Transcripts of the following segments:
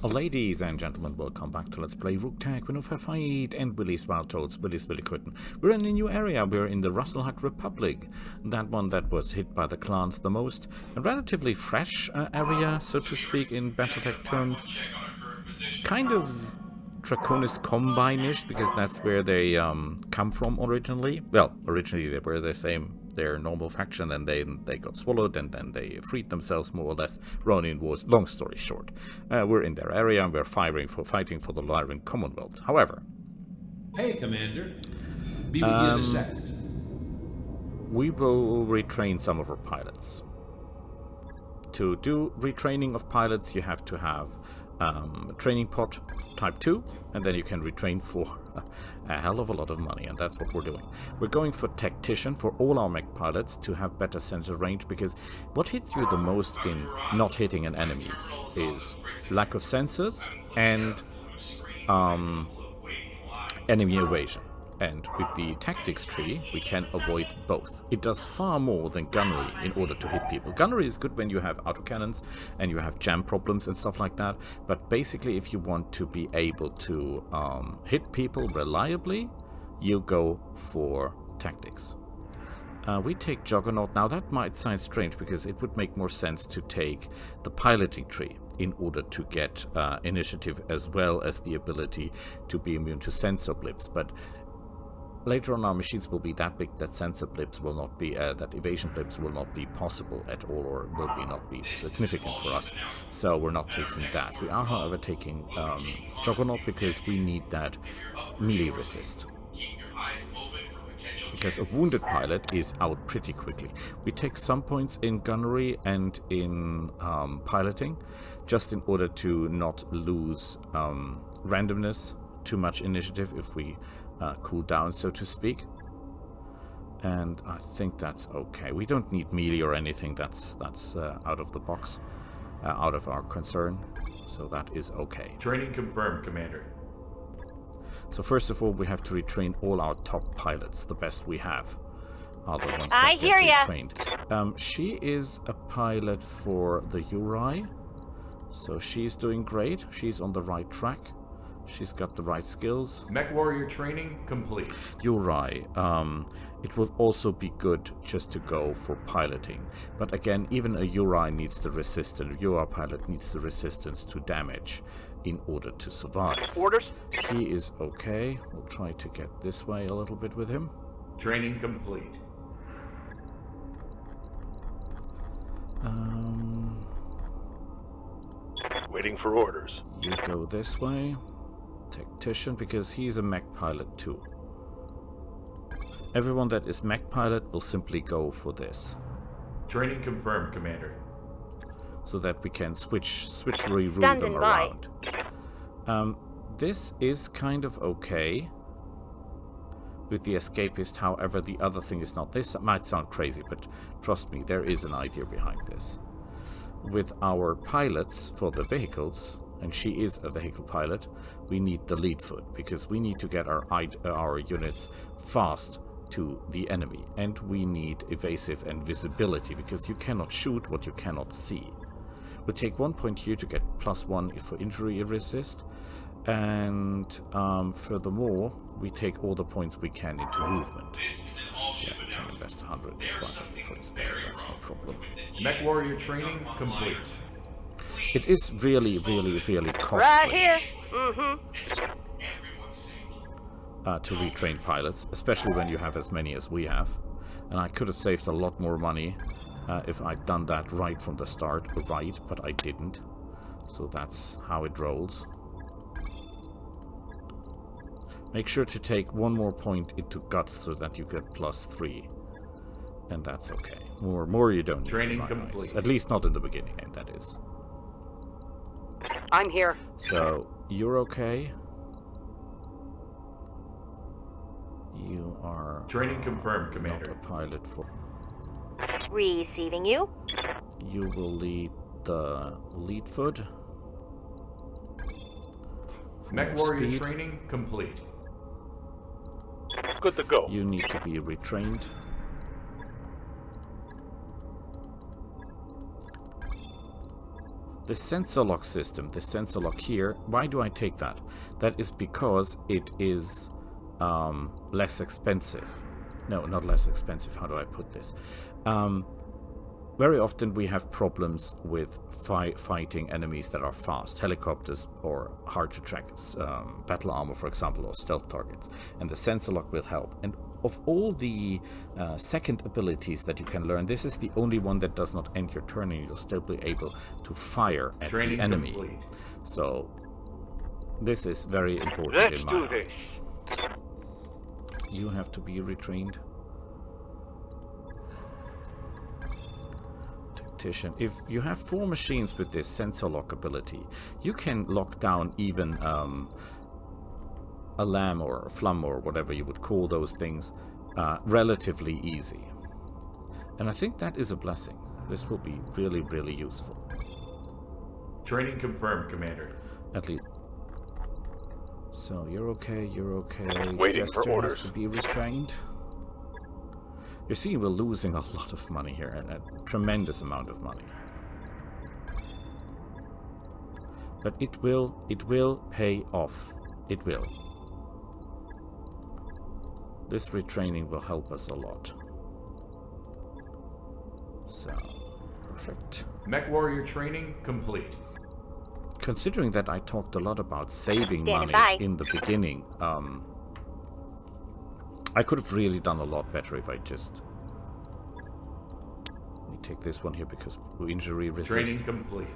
Ladies and gentlemen, welcome back to Let's Play Roguetech. We're for Fight and Willy's Wild Willy's Willy Quitten. We're in a new area. We're in the Russelhut Republic. That one that was hit by the clans the most. A relatively fresh area, so to speak, in Battletech terms. Kind of Draconis Combine-ish, because that's where they come from originally. Well, originally they were the same. Their normal faction, and they got swallowed, and then they freed themselves more or less. Ronin was, long story short. We're in their area, and we're fighting for the Lyran Commonwealth. However... Hey, Commander. Be with you in a second. We will retrain some of our pilots. To do retraining of pilots, you have to have a training pod type 2, and then you can retrain for a hell of a lot of money, and that's what we're doing. We're going for tactician for all our mech pilots to have better sensor range, because what hits you the most in not hitting an enemy is lack of sensors and enemy evasion. And with the tactics tree, we can avoid both. It does far more than gunnery in order to hit people. Gunnery is good when you have autocannons and you have jam problems and stuff like that. But basically, if you want to be able to hit people reliably, you go for tactics. We take Juggernaut. Now that might sound strange, because it would make more sense to take the piloting tree in order to get initiative as well as the ability to be immune to sensor blips. But later on, our machines will be that big that sensor blips will not be, that evasion blips will not be possible at all, or will not be significant for us. So we're not taking that. We are, however, taking Juggernaut, because we need that melee resist. Because a wounded pilot is out pretty quickly. We take some points in gunnery and in piloting, just in order to not lose randomness, too much initiative if we cool down, so to speak. And I think that's okay. We don't need melee or anything. That's out of the box, out of our concern. So that is okay. Training confirmed, Commander. So first of all, we have to retrain all our top pilots, the best we have. Are the ones that get retrained. She is a pilot for the Uri, so she's doing great. She's on the right track. She's got the right skills. Mech Warrior training complete. Uri. It would also be good just to go for piloting. But again, even a Uri needs the resistance. Uri pilot needs the resistance to damage in order to survive. Orders? He is okay. We'll try to get this way a little bit with him. Training complete. Waiting for orders. You go this way. Tactician, because he's a mech pilot too. Everyone that is mech pilot will simply go for this. Training confirmed, Commander. So that we can switchery rule them around. This is kind of okay with the escapist, however the other thing is not. This might sound crazy, but trust me, there is an idea behind this. With our pilots for the vehicles, and she is a vehicle pilot, we need the lead foot, because we need to get our units fast to the enemy, and we need evasive and visibility, because you cannot shoot what you cannot see. We'll take 1 point here to get +1 for injury resist, and furthermore, we take all the points we can into movement. Yeah, we can invest 100 points there, that's no problem. Mech Warrior training complete. It is really, really, really costly. Right here. To retrain pilots, especially when you have as many as we have. And I could have saved a lot more money if I'd done that right from the start, but I didn't. So that's how it rolls. Make sure to take 1 more point into guts so that you get +3. And that's okay. More you don't. Training complete. At least not in the beginning, and that is. I'm here. So, you're okay. You are... Training confirmed, Commander. Not a pilot for... Receiving you. You will lead the lead foot. Mech Warrior training complete. Good to go. You need to be retrained. The sensor lock system, the sensor lock here, why do I take that? That is because it is less expensive. No, not less expensive. How do I put this? Very often we have problems with fighting enemies that are fast, helicopters or hard to track, battle armor, for example, or stealth targets. And the sensor lock will help. And of all the second abilities that you can learn, this is the only one that does not end your turn, and you'll still be able to fire at the enemy. Complete. So this is very important in my eyes. You have to be retrained. If you have 4 machines with this sensor lock ability, you can lock down even a lamb or a flum or whatever you would call those things relatively easy. And I think that is a blessing. This will be really, really useful. Training confirmed, Commander. At least. So you're okay, you're okay. Waiting for Jester orders. has to be retrained. You see, we're losing a lot of money here, and a tremendous amount of money. But it will pay off. It will. This retraining will help us a lot. So, perfect. Mech Warrior training complete. Considering that I talked a lot about saving money in the beginning, I could have really done a lot better if I just... Let me take this one here because injury resist. Training complete.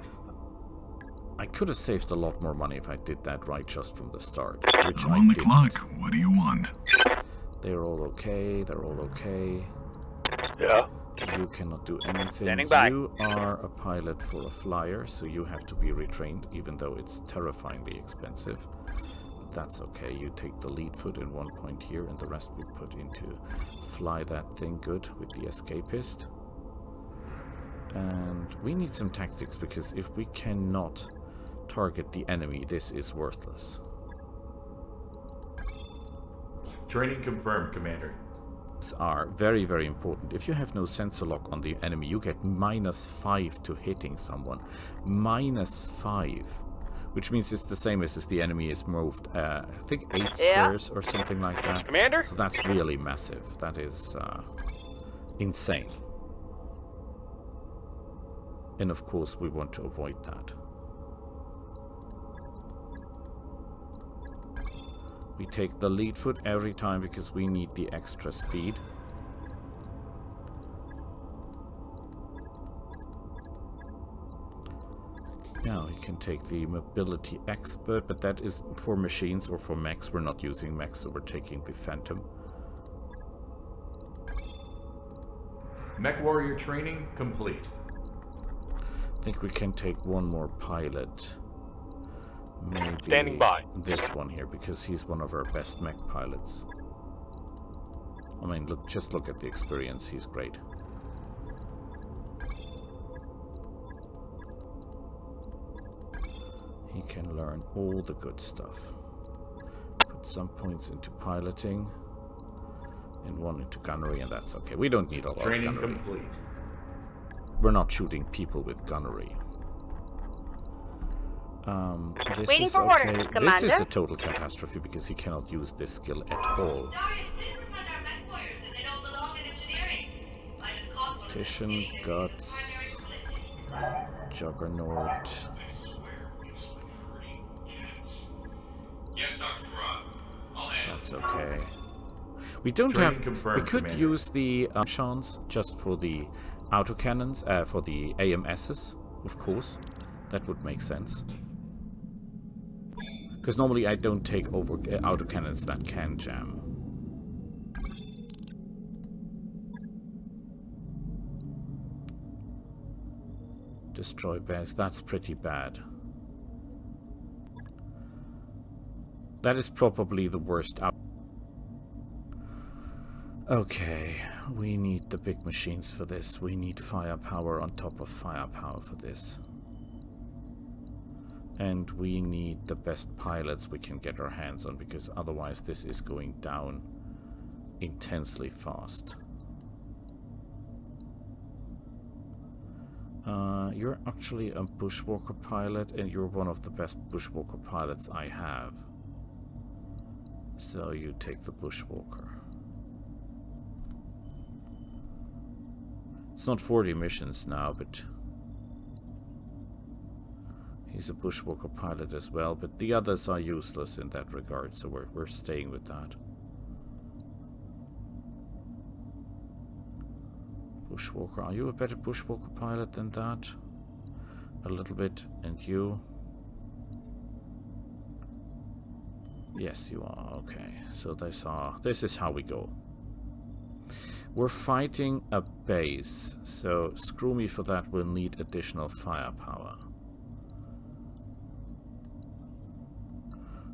I could have saved a lot more money if I did that right just from the start, which I'm I on the didn't. clock. What do you want? They're all okay, they're all okay. Yeah. You cannot do anything. Standing by. You are a pilot for a flyer, so you have to be retrained, even though it's terrifyingly expensive. That's okay. You take the lead foot in one point here, and the rest we put into fly that thing good with the escapist. And we need some tactics, because if we cannot target the enemy, this is worthless. Training confirmed, Commander. These are very, very important. If you have no sensor lock on the enemy, you get -5 to hitting someone. -5. Which means it's the same as if the enemy is moved, I think 8 squares or something like that. Commander? So that's really massive. That is insane. And of course we want to avoid that. We take the lead foot every time because we need the extra speed. Now you can take the mobility expert, but that is for machines or for mechs. We're not using mechs, so we're taking the phantom. Mech Warrior training complete. I think we can take one more pilot. Maybe Standing by. this one here, because he's one of our best mech pilots. I mean, look, just look at the experience. He's great. He can learn all the good stuff. Put some points into piloting and one into gunnery, and that's okay. We don't need a lot of Training gunnery. complete. We're not shooting people with gunnery. This Waiting is for okay. orders, This is Commander. a total catastrophe because he cannot use this skill at all. Titian, Guts, Juggernaut. That's okay. We don't Training have. confirmed, We could Commander. use the chance just for the autocannons, for the AMSs, of course. That would make sense. Because normally I don't take over autocannons that can jam. Destroy bears, that's pretty bad. That is probably the worst out. Okay, we need the big machines for this. We need firepower on top of firepower for this. And we need the best pilots we can get our hands on, because otherwise this is going down intensely fast. You're actually a bushwalker pilot, and you're one of the best bushwalker pilots I have. So you take the bushwalker. It's not 40 missions now, but he's a bushwalker pilot as well. But the others are useless in that regard, so we're staying with that. Bushwalker, are you a better bushwalker pilot than that? A little bit, and you? Yes, you are. Okay, so this is how we go. We're fighting a base, so screw me for that. We'll need additional firepower.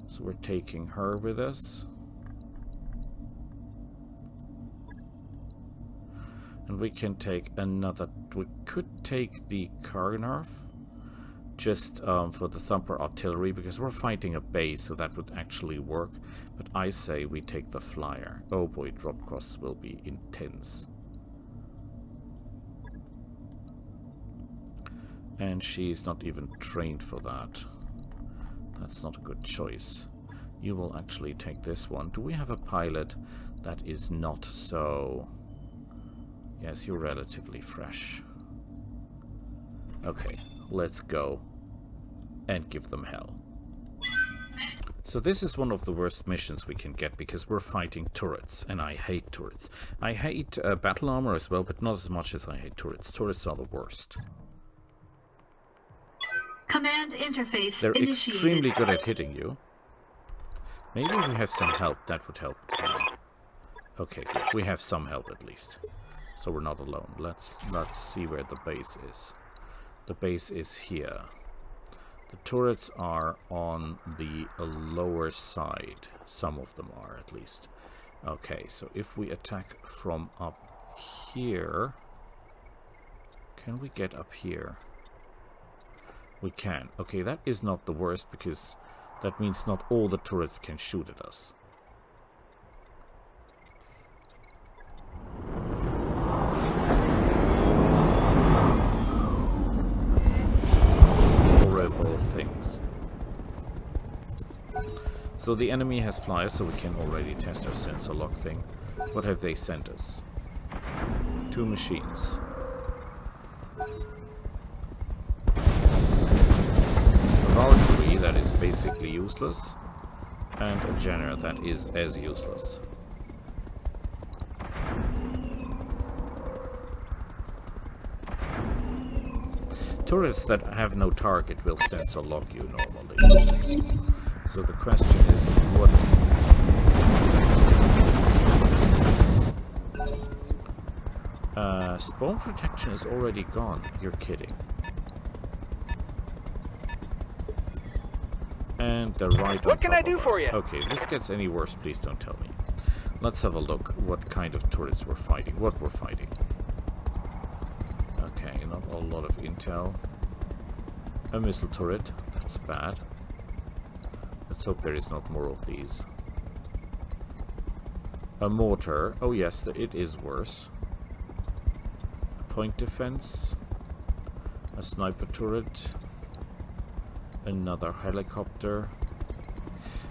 So we're taking her with us. And we can take another... We could take the Karnarf just for the Thumper artillery, because we're fighting a base, so that would actually work. But I say we take the Flyer. Oh boy, drop costs will be intense. And she's not even trained for that. That's not a good choice. You will actually take this one. Do we have a pilot that is not so... Yes, you're relatively fresh. Okay, let's go and give them hell. So this is one of the worst missions we can get, because we're fighting turrets, and I hate turrets. I hate battle armor as well, but not as much as I hate turrets. Turrets are the worst. Command interface They're initiated. extremely good at hitting you. Maybe we have some help. That would help. Okay, good. We have some help at least. So we're not alone. Let's see where the base is. The base is here. The turrets are on the lower side. Some of them are, at least. Okay, so if we attack from up here... Can we get up here? We can. Okay, that is not the worst, because that means not all the turrets can shoot at us. Horrible things. So the enemy has flyers, so we can already test our sensor lock thing. What have they sent us? 2 machines. Valkyrie, that is basically useless, and a Jenner that is as useless. Turrets that have no target will sensor lock you normally. So the question is, what... Spawn protection is already gone. You're kidding. And they're right on top of us. What can I do for you? Okay, if this gets any worse, please don't tell me. Let's have a look what kind of turrets we're fighting. What we're fighting. Okay, not a lot of intel. A missile turret. That's bad. Let's hope there is not more of these. A mortar. Oh yes, it is worse. A point defense. A sniper turret. Another helicopter.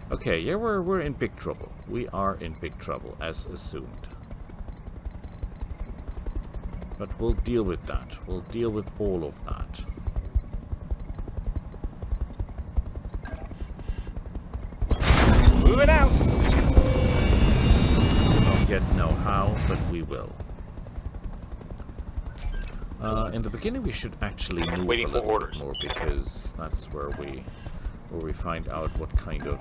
Okay, yeah, we're in big trouble. We are in big trouble, as assumed. But we'll deal with that. We'll deal with all of that. Moving out. We don't yet know how, but we will. In the beginning, we should actually move Waiting a for little orders. bit more, because that's where we find out what kind of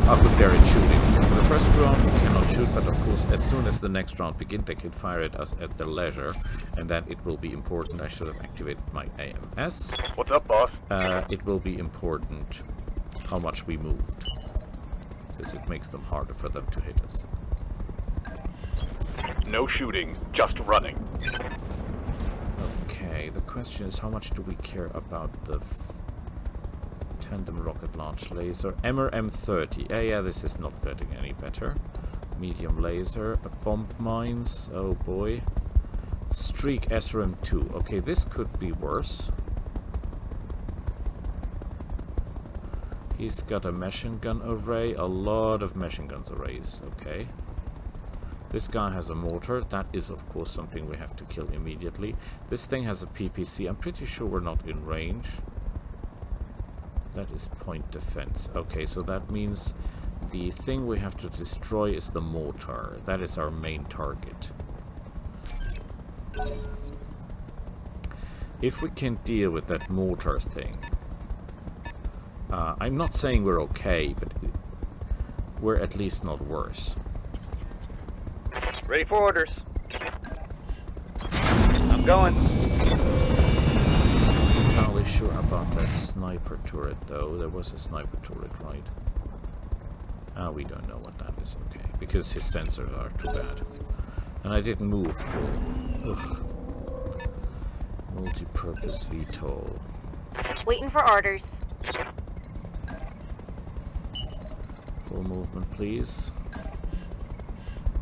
how good they're at shooting. So the first round we cannot shoot, but of course, as soon as the next round begins, they can fire at us at their leisure, and that it will be important. I should have activated my AMS. What's up, boss? It will be important how much we moved, because it makes them harder for them to hit us. No shooting, just running. Okay, the question is, how much do we care about the tandem rocket launch laser? Emmer M30. Yeah, this is not getting any better. Medium laser. Bomb mines. Oh boy. Streak SRM2. Okay, this could be worse. He's got a machine gun array, a lot of machine guns arrays. Okay. This guy has a mortar. That is, of course, something we have to kill immediately. This thing has a PPC. I'm pretty sure we're not in range. That is point defense. Okay, so that means the thing we have to destroy is the mortar. That is our main target. If we can deal with that mortar thing... I'm not saying we're okay, but we're at least not worse. Ready for orders. I'm going. I'm not really sure about that sniper turret, though. There was a sniper turret, right? We don't know what that is. Okay, because his sensors are too bad. And I didn't move full. Ugh. Multi-purpose VTOL. Waiting for orders. Full movement, please.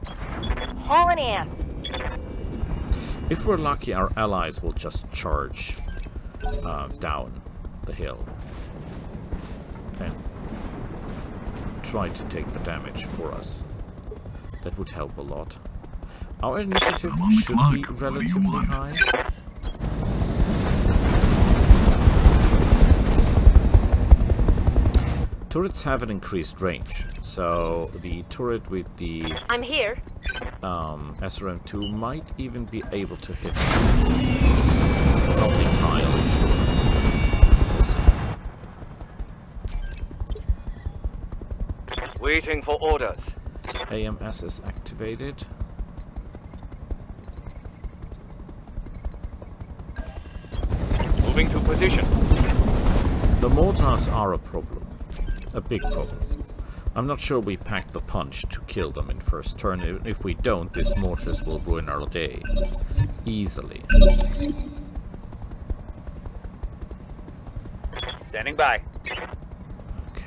Hauling ass. If we're lucky, our allies will just charge down the hill and try to take the damage for us. That would help a lot. Our initiative should be relatively high. Turrets have an increased range, so the turret with the I'm here. SRM2 might even be able to hit us. Not entirely sure. We'll see. Waiting for orders. AMS is activated. Moving to position. The mortars are a problem. A big problem. I'm not sure we packed the punch to kill them in first turn. If we don't, these mortars will ruin our day. Easily. Standing by. Okay,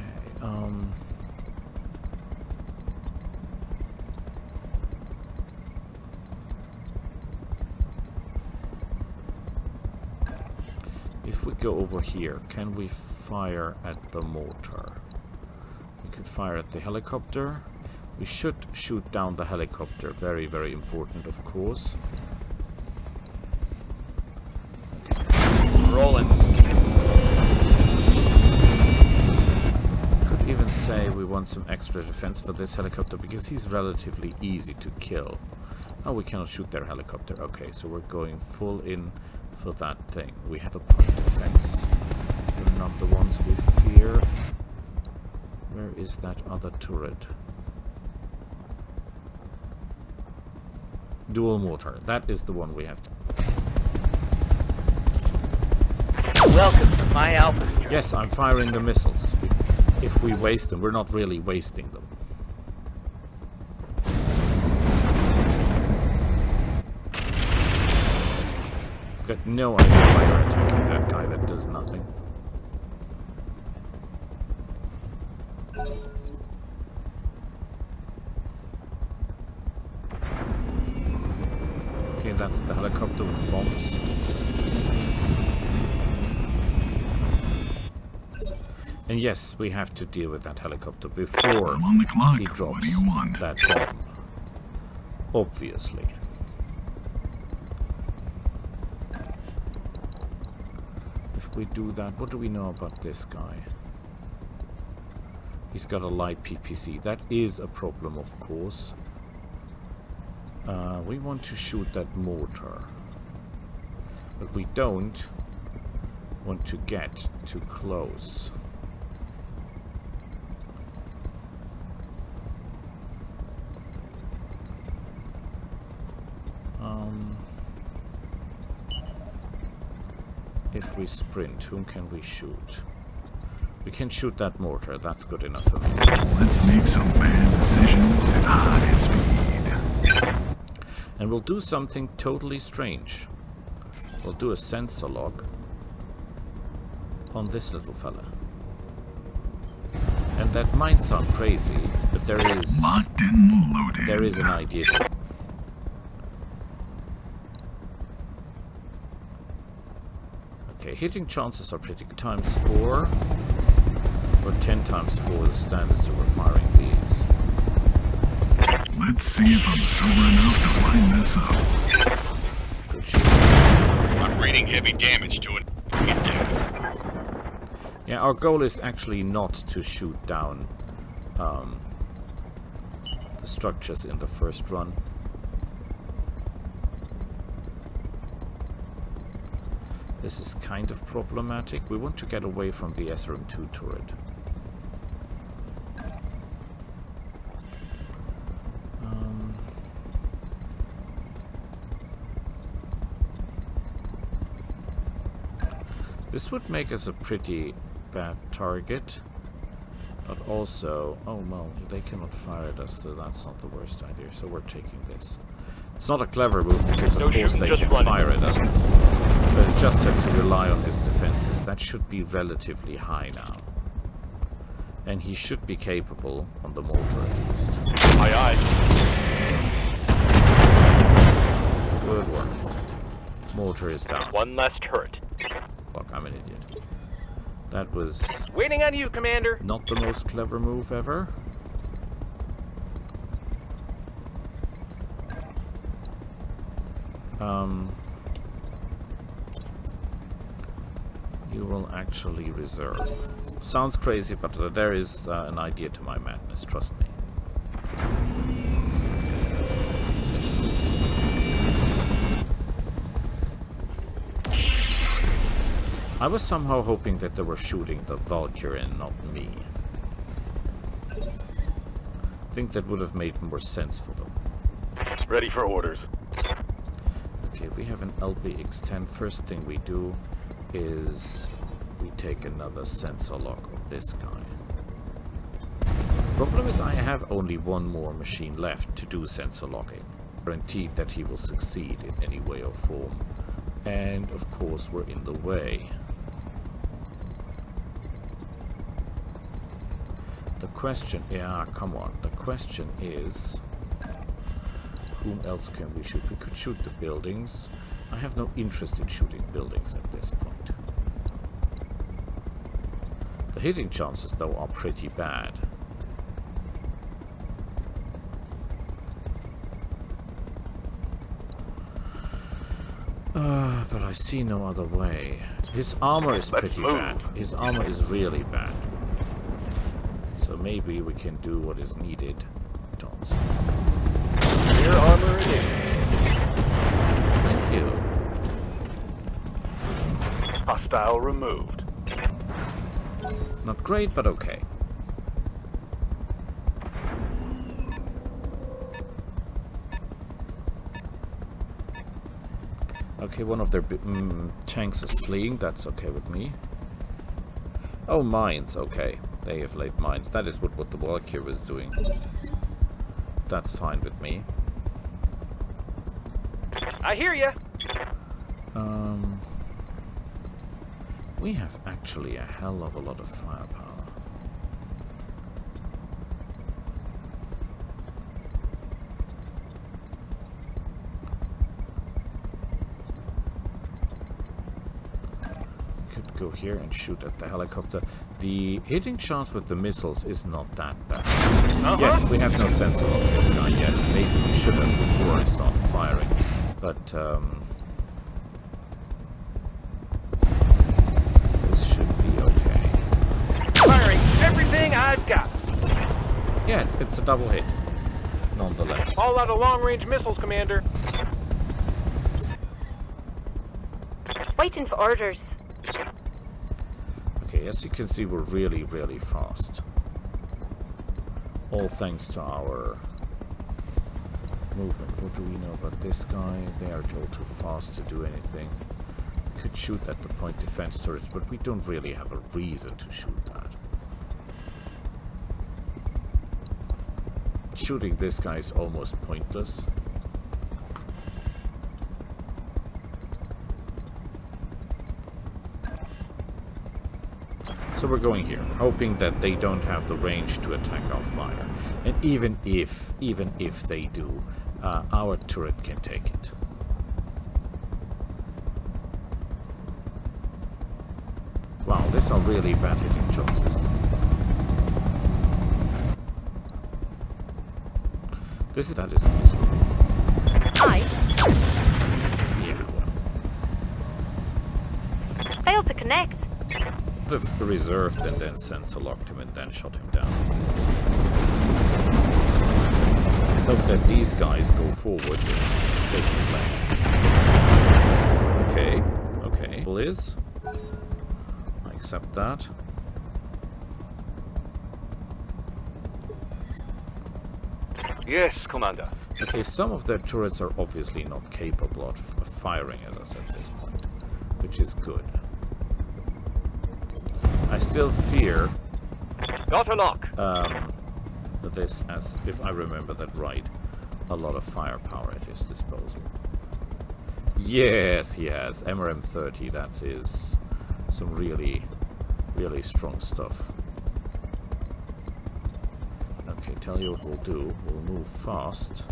if we go over here, can we fire at the mortar? We could fire at the helicopter. We should shoot down the helicopter. Very, very important, of course. Okay. Rolling. Could even say we want some extra defense for this helicopter because he's relatively easy to kill. Oh, we cannot shoot their helicopter. Okay, so we're going full in for that thing. We have a point defense. They're not the ones we fear. Where is that other turret? Dual mortar. That is the one we have to... Welcome to my alpha. Yes, I'm firing the missiles. If we waste them, we're not really wasting them. I've got no idea why you're attacking that guy that does nothing. Okay, that's the helicopter with the bombs. And yes, we have to deal with that helicopter before he drops that bomb. Obviously. If we do that, what do we know about this guy? He's got a light PPC. That is a problem, of course. We want to shoot that mortar. But we don't want to get too close. If we sprint, whom can we shoot? We can shoot that mortar, that's good enough for me. Let's make some bad decisions at high speed. And we'll do something totally strange. We'll do a sensor lock on this little fella. And that might sound crazy, but there is... Locked and loaded. There is an idea to... Okay, hitting chances are pretty good. Times 4 or 10 times 4 the standards that we're firing these. Let's see if I'm sober enough to line this up. Good shit. I'm reading heavy damage to it. Yeah, our goal is actually not to shoot down the structures in the first run. This is kind of problematic. We want to get away from the SRM-2 turret. This would make us a pretty bad target, but also, oh well, they cannot fire at us, so that's not the worst idea. So we're taking this. It's not a clever move because of course they can fire at us, but it just have to rely on his defenses. That should be relatively high now, and he should be capable on the mortar at least. Aye, aye. Good work. Mortar is down. One less turret. Fuck, I'm an idiot. That was Waiting on you, Commander. not the most clever move ever. You will actually reserve. Sounds crazy, but there is an idea to my madness, trust me. I was somehow hoping that they were shooting the Valkyrie and not me. I think that would have made more sense for them. Ready for orders. Okay, if we have an LBX-10, first thing we do is we take another sensor lock of this guy. Problem is I have only one more machine left to do sensor locking. Guaranteed that he will succeed in any way or form. And of course we're in the way. The question, yeah, come on. The question is, whom else can we shoot? We could shoot the buildings. I have no interest in shooting buildings at this point. The hitting chances, though, are pretty bad. But I see no other way. His armor is pretty bad. His armor is really bad. So maybe we can do what is needed. Jones. Clear armor it is. Thank you. Hostile removed. Not great, but okay. Okay, one of their tanks is fleeing. That's okay with me. Oh, mines. Okay. They have laid mines. That is what the Valkyrie was doing. That's fine with me. I hear ya. We have actually a hell of a lot of firepower. Go here and shoot at the helicopter. The hitting chance with the missiles is not that bad. Yes, we have no sensor on this guy yet. Maybe we should have before I started firing. But this should be okay. Firing everything I've got. Yeah, it's a double hit, nonetheless. All out of long-range missiles, Commander. Waiting for orders. Okay, as you can see, we're really, really fast. All thanks to our movement. What do we know about this guy? They are all too fast to do anything. We could shoot at the point defense turrets, but we don't really have a reason to shoot that. Shooting this guy is almost pointless. So we're going here, hoping that they don't have the range to attack our flyer. And even if they do, our turret can take it. Wow, these are really bad hitting chances. That is miserable. Hi. Yeah, well. Failed to connect. They've reserved and then sensor locked him and then shot him down. I hope that these guys go forward and take the flank. Okay, okay. Liz, I accept that. Yes, Commander. Okay, some of their turrets are obviously not capable of firing at us at this point, which is good. I still fear Got a lock. that this has, if I remember that right, a lot of firepower at his disposal. Yes, he has. MRM-30, that is some really, really strong stuff. Okay, tell you what we'll do. We'll move fast.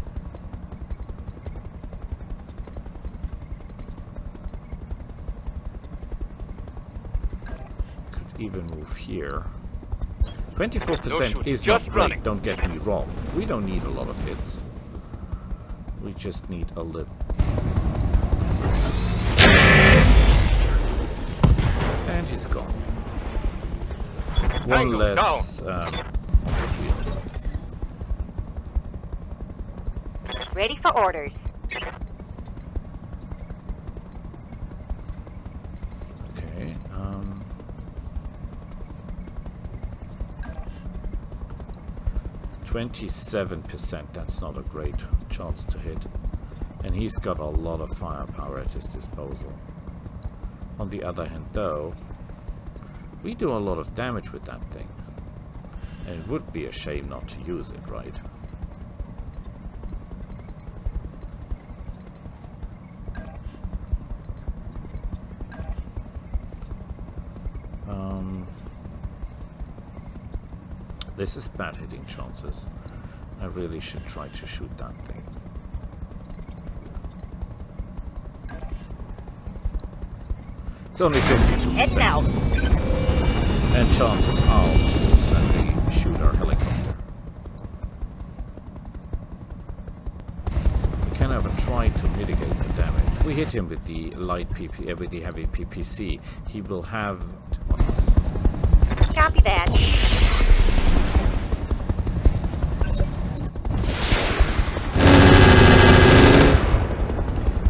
Could even move here. 24% is not great, don't get me wrong. We don't need a lot of hits. We just need a little. And he's gone. One less on the field. Ready for orders. Okay, 27%, that's not a great chance to hit. And he's got a lot of firepower at his disposal. On the other hand, though, we do a lot of damage with that thing. And it would be a shame not to use it, right? This is bad hitting chances. I really should try to shoot that thing. It's only 52%. Now. And chances are, of course, that we shoot our helicopter. We can have a try to mitigate the damage. If we hit him with the light PP, with the heavy PPC, he will have on us. Copy that.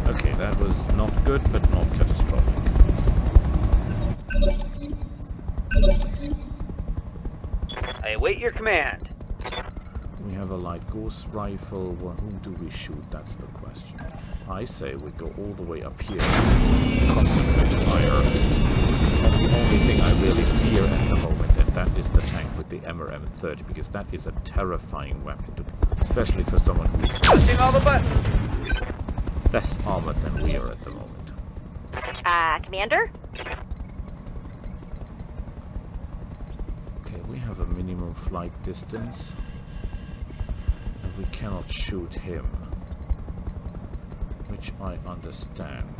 Okay, that was not good, but not catastrophic. I await your command. We have a light ghost rifle. Well, whom do we shoot? That's the question. I say we go all the way up here. Concentrate fire. The only thing I really fear at the moment, and that is the tank with the MRM-30, because that is a terrifying weapon, especially for someone who's Pressing all the buttons. less armored than we are at the moment. Commander? Okay, we have a minimum flight distance. And we cannot shoot him. Which I understand.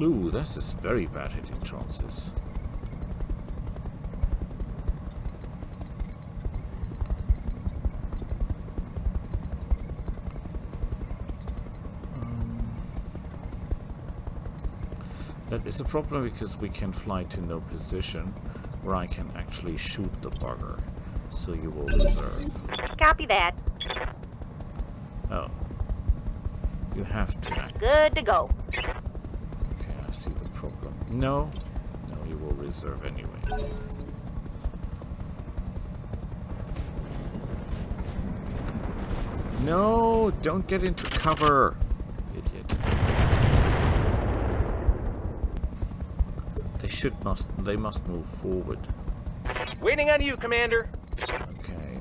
Ooh, this is very bad hitting chances. That is a problem because we can fly to no position where I can actually shoot the bugger. So you will reserve. Copy that. Oh. You have to act. Good to go. Okay, I see the problem. No. No, you will reserve anyway. No, don't get into cover, idiot. They must move forward. Waiting on you, Commander. Okay,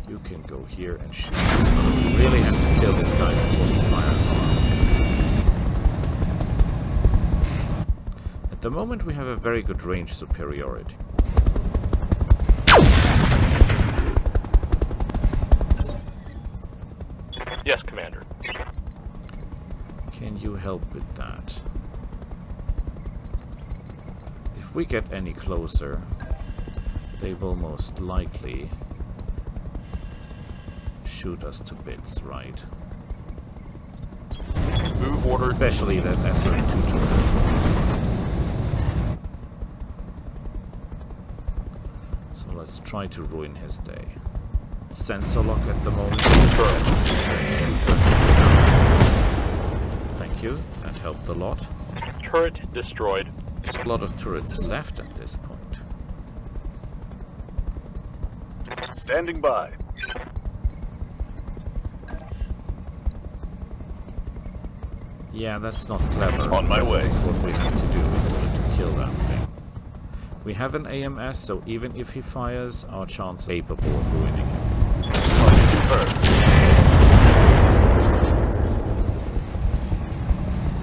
you can go here and shoot. We really have to kill this guy before he fires on us. At the moment we have a very good range superiority. Yes, Commander. Can you help with that? If we get any closer, they will most likely shoot us to bits, right? Move order. Especially that SR2 turret. So let's try to ruin his day. Sensor lock at the moment. Thank you, that helped a lot. Turret destroyed. A lot of turrets left at this point. Standing by. Yeah, that's not clever. On my way. That's what we have to do in order to kill that thing. We have an AMS, so even if he fires, our chance is capable of ruining him.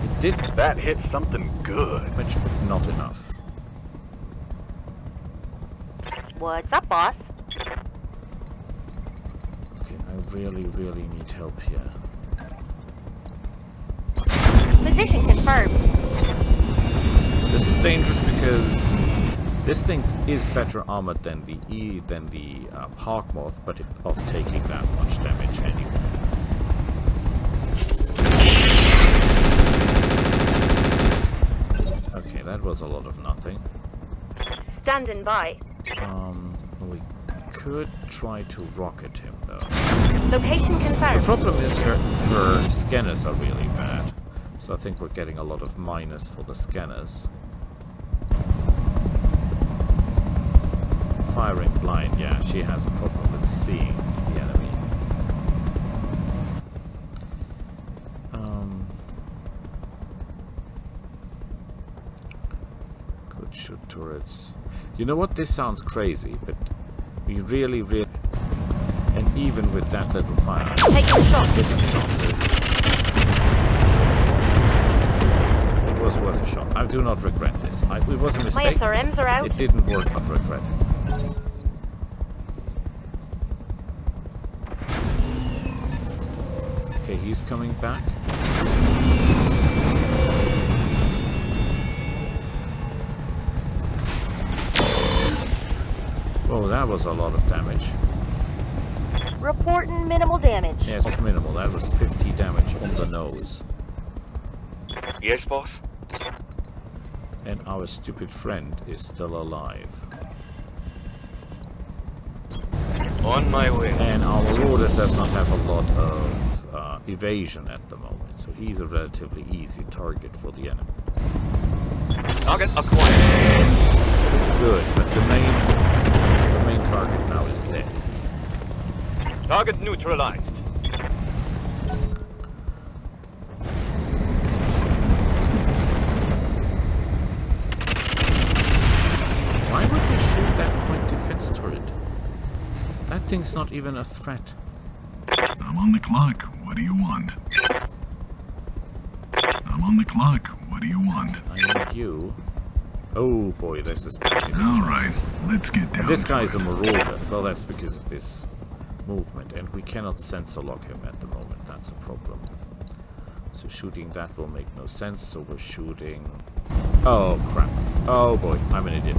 It did That hit something good. damage, but not enough. What's up, boss? Okay, I really, really need help here. Position confirmed. This is dangerous because this thing is better armored than the Hawk Moth, but of taking that much damage anyway. Okay, that was a lot of nothing. Standing by. We could try to rocket him though. Location The confirmed. problem is her scanners are really bad, so I think we're getting a lot of minus for the scanners. Firing blind, yeah, she has a problem with seeing the enemy. Could shoot turrets. You know what? This sounds crazy, but we really, and even with that little fire, Taking shots. getting chances. It was worth a shot. I do not regret this. It was a My mistake. SRMs are out. It didn't work, I regret it. Okay, he's coming back. Oh, that was a lot of damage. Reporting minimal damage. Yeah, it was minimal. That was 50 damage on the nose. Yes, boss. And our stupid friend is still alive. On my way. And our Lord does not have a lot of evasion at the moment, so he's a relatively easy target for the enemy. Target acquired. Good, but the main target now is dead. Target neutralized. Why would we shoot that point defense turret? That thing's not even a threat. I'm on the clock. What do you want? I'm on the clock. What do you want? I need you. Oh boy, this is pretty All right, let's get down. This to guy's it. a marauder. Well, that's because of this movement, and we cannot sensor lock him at the moment. That's a problem. So shooting that will make no sense, so we're shooting... Oh crap. Oh boy, I'm an idiot.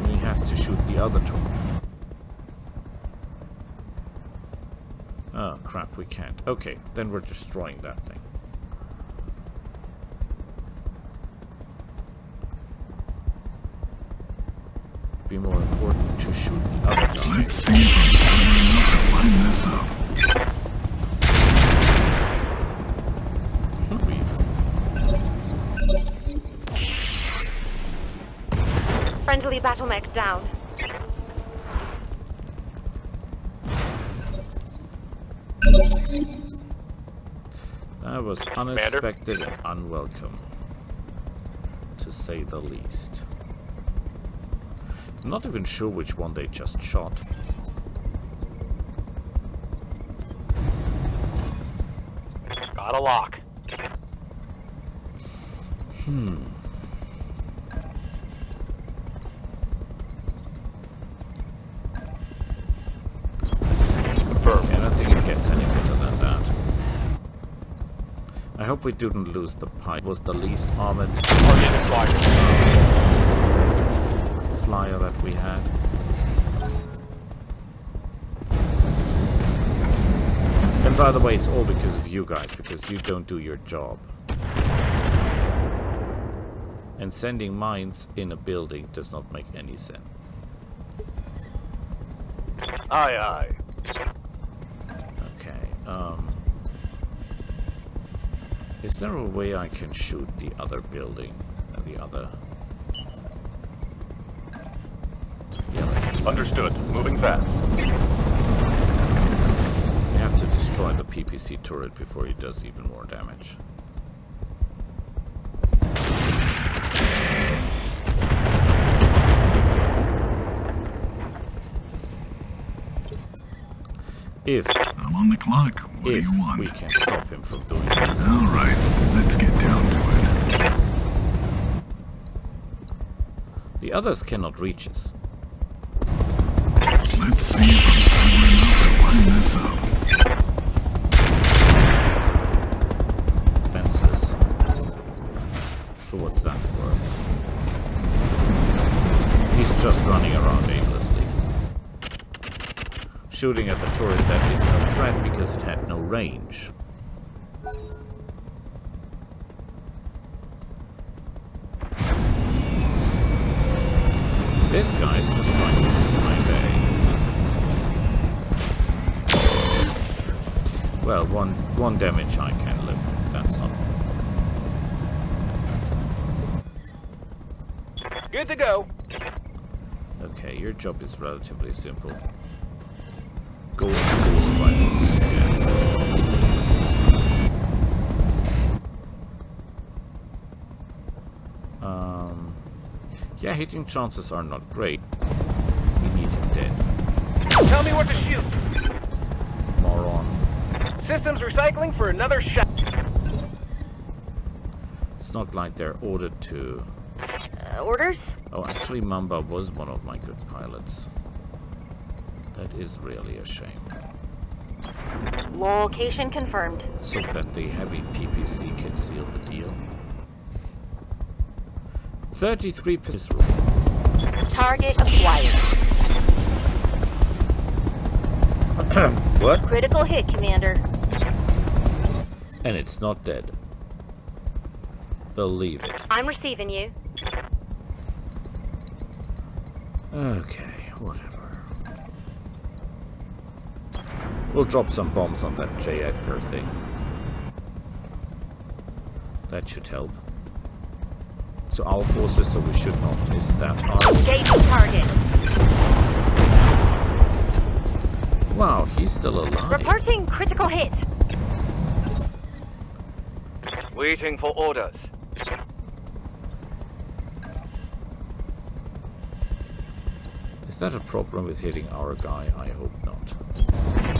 We have to shoot the other two. Oh crap, we can't. Okay, then we're destroying that thing. Be more important to shoot the other guy. Let's see if I'm clever enough to line this up. Friendly Battletech down. That was unexpected and unwelcome, to say the least. I'm not even sure which one they just shot. Got a lock. And I think it hope we didn't lose the pipe. Was the least armored Target acquired. flyer that we had. And by the way, it's all because of you guys, because you don't do your job. And sending mines in a building does not make any sense. Aye, aye. Okay, is there a way I can shoot the other building? The other... Yeah, let's do that. Understood. Moving fast. We have to destroy the PPC turret before he does even more damage. If I'm on the clock. What do you want? we can stop him from doing that. All right, let's get down to it. The others cannot reach us. Let's see if I'm clever enough to line this up. Fences. For what's that's worth. He's just running around aimlessly. Shooting at the turret that is no threat because it had no range. This guy's just trying to hit my bay. Well, one damage I can live with. That's not... Good to go. Okay, your job is relatively simple. Go right. Yeah, hitting chances are not great. We need him dead. Tell me what to shoot. Moron. Systems recycling for another shot. It's not like they're ordered to... Orders? Oh, actually Mamba was one of my good pilots. That is really a shame. Location confirmed. So that the heavy PPC can seal the deal. 33%. Target acquired. What? Critical hit, Commander. And it's not dead. Believe it. I'm receiving you. Okay, whatever. We'll drop some bombs on that J. Edgar thing. That should help. So our forces, so we should not miss that hard. Engaging target. Wow, he's still alive. Reporting critical hit. Waiting for orders. Is that a problem with hitting our guy? I hope not.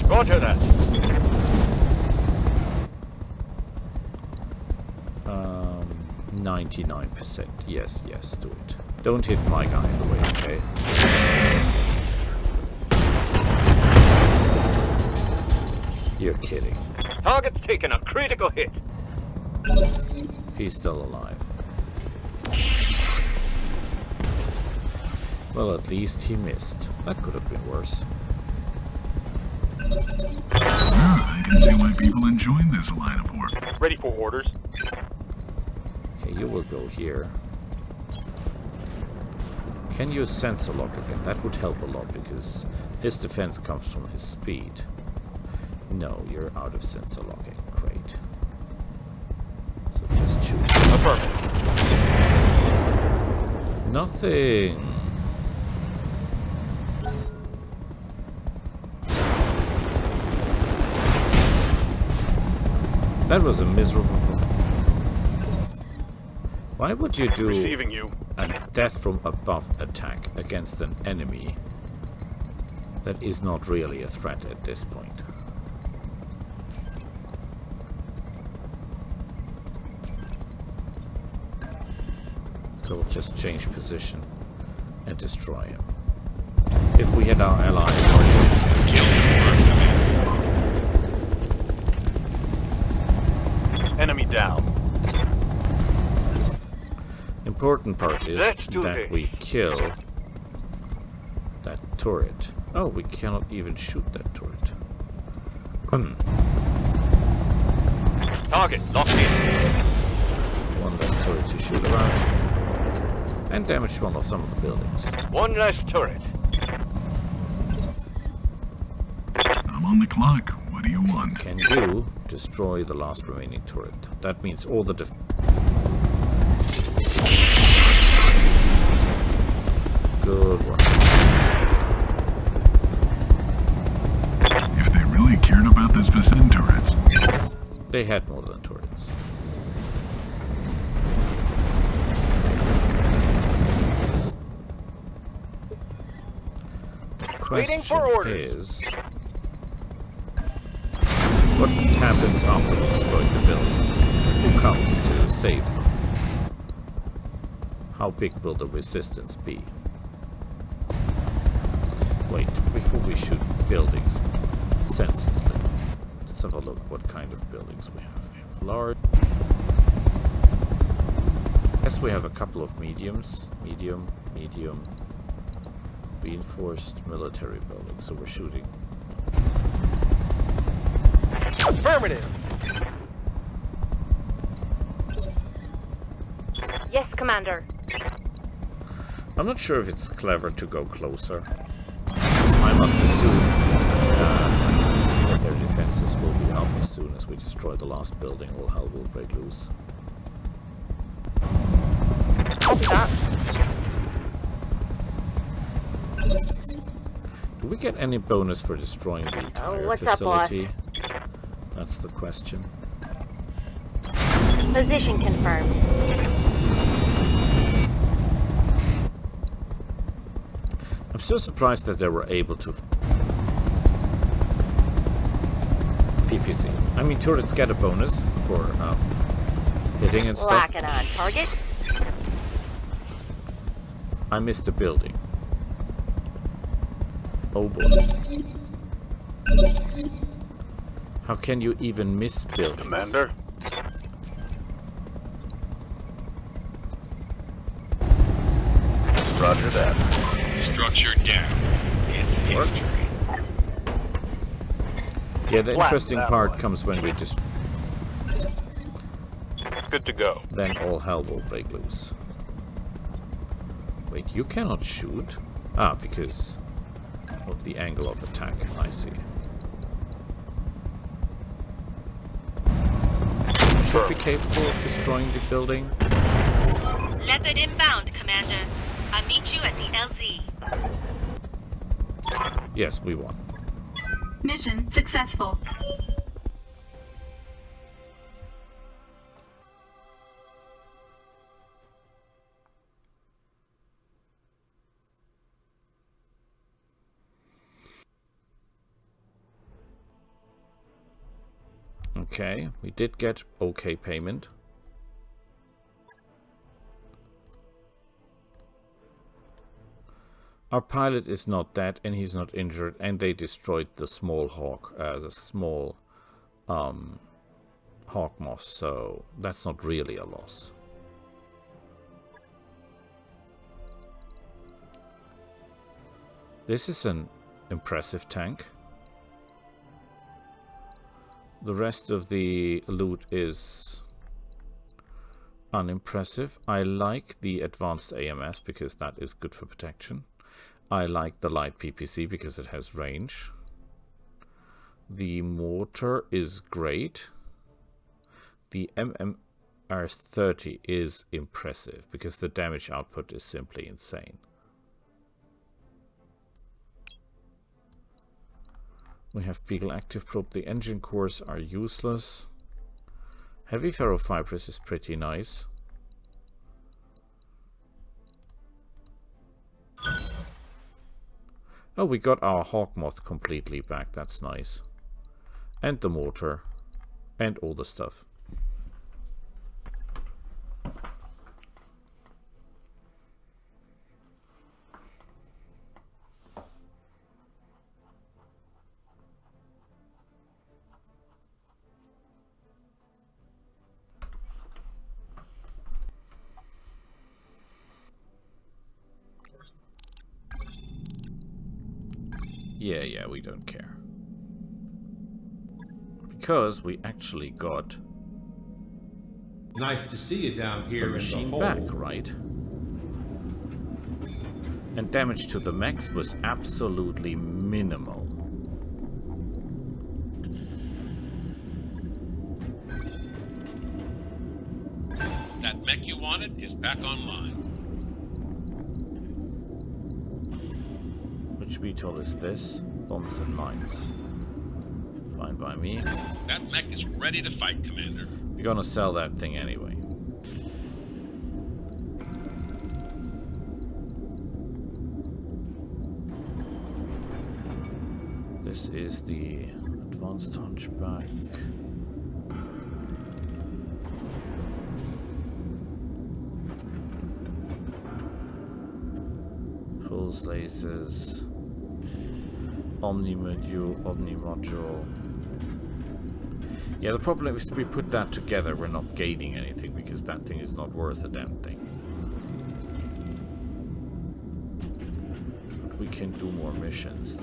Roger that. 99%. Yes, yes, do it. Don't hit my guy in the way, okay? You're kidding. Target's taken a critical hit. He's still alive. Well, at least he missed. That could have been worse. I can see why people enjoy this line of work. Ready for orders. Okay, you will go here. Can you sensor lock again? That would help a lot because his defense comes from his speed. No, you're out of sensor locking. Great. So just shoot. Affirmative. Nothing. That was a miserable... Why would you do Receiving you. a death from above attack against an enemy that is not really a threat at this point? So we'll just change position and destroy him. If we had our allies... Enemy enemy down. Important part is Let's do that this. we kill that turret. Oh, we cannot even shoot that turret. Target locked in. One less turret to shoot about. And damage one of some of the buildings. One less turret. I'm on the clock. What do you want? Can you destroy the last remaining turret? That means all the good one. If they really cared about this Vicin turrets, They had more than turrets. The Waiting question for orders. is, what happens after we destroy the building? Who comes to save them? How big will the resistance be? Wait, before we shoot buildings senselessly, let's have a look what kind of buildings we have. We have large. Yes, we have a couple of mediums. Medium, reinforced military buildings, so we're shooting. Affirmative. Yes, Commander. I'm not sure if it's clever to go closer. I must assume that their defenses will be up as soon as we destroy the last building. All hell will break loose. Copy that. Do we get any bonus for destroying the entire what's up, boss? facility? That's the question. Position confirmed. I'm still surprised that they were able to PPC. I mean, turrets get a bonus for hitting and stuff. Locking on target. I missed a building. Oh boy. How can you even miss buildings? Commander. Roger that. Structure down. It's history. Yeah, the Flat interesting that part one. comes when we just... Good to go. Then all hell will break loose. Wait, you cannot shoot? Ah, because of the angle of attack. I see. Should be capable of destroying the building. Leopard inbound, Commander. I'll meet you at the LZ. Yes, we won. Mission successful. Okay, we did get okay payment. Our pilot is not dead and he's not injured, and they destroyed the small hawk, the small hawk moss, so that's not really a loss. This is an impressive tank. The rest of the loot is unimpressive. I like the advanced AMS because that is good for protection. I like the light PPC because it has range. The mortar is great. The MMR30 is impressive because the damage output is simply insane. We have Beagle Active Probe. The engine cores are useless. Heavy ferrofibrous is pretty nice. Oh, we got our Hawkmoth completely back. That's nice. And the mortar. And all the stuff. Yeah, we don't care. Because we actually got Nice to see you down the here in the machine hole. back, right? And damage to the mechs was absolutely minimal. That mech you wanted is back online. Which VTOL is this? Bombs and mines. Fine by me. That mech is ready to fight, Commander. We're gonna sell that thing anyway. This is the advanced hunchback. Pulse lasers. Omni-module. Yeah, the problem is if we put that together, we're not gaining anything because that thing is not worth a damn thing. But we can do more missions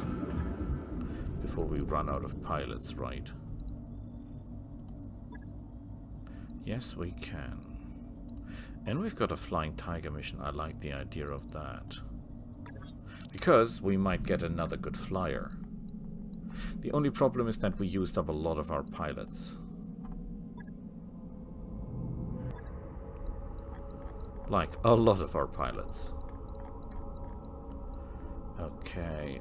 before we run out of pilots, right? Yes, we can. And we've got a Flying Tiger mission. I like the idea of that. Because we might get another good flyer. The only problem is that we used up a lot of our pilots. Like, a lot of our pilots. Okay,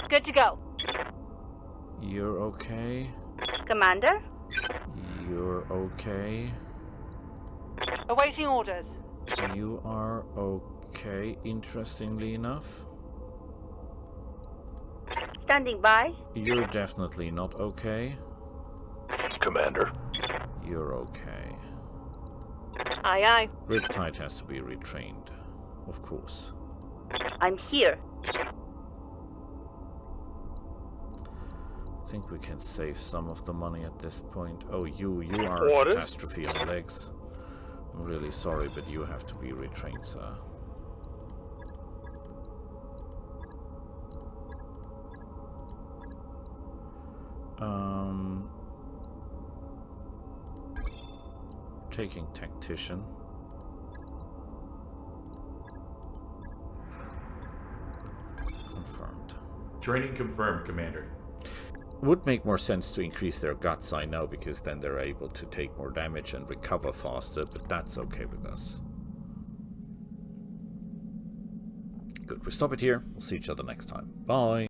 Good to go. you're okay? Commander? You're okay? Awaiting orders. You are okay, interestingly enough. Standing by. You're definitely not okay. Commander. You're okay. Aye, aye. Riptide has to be retrained, of course. I'm here. I think we can save some of the money at this point. Oh, you are a Orders? catastrophe on legs. I'm really sorry, but you have to be retrained, sir. Taking tactician. Confirmed. Training confirmed, Commander. Would make more sense to increase their guts, I know, because then they're able to take more damage and recover faster, but that's okay with us. Good, we stop it here. We'll see each other next time. Bye!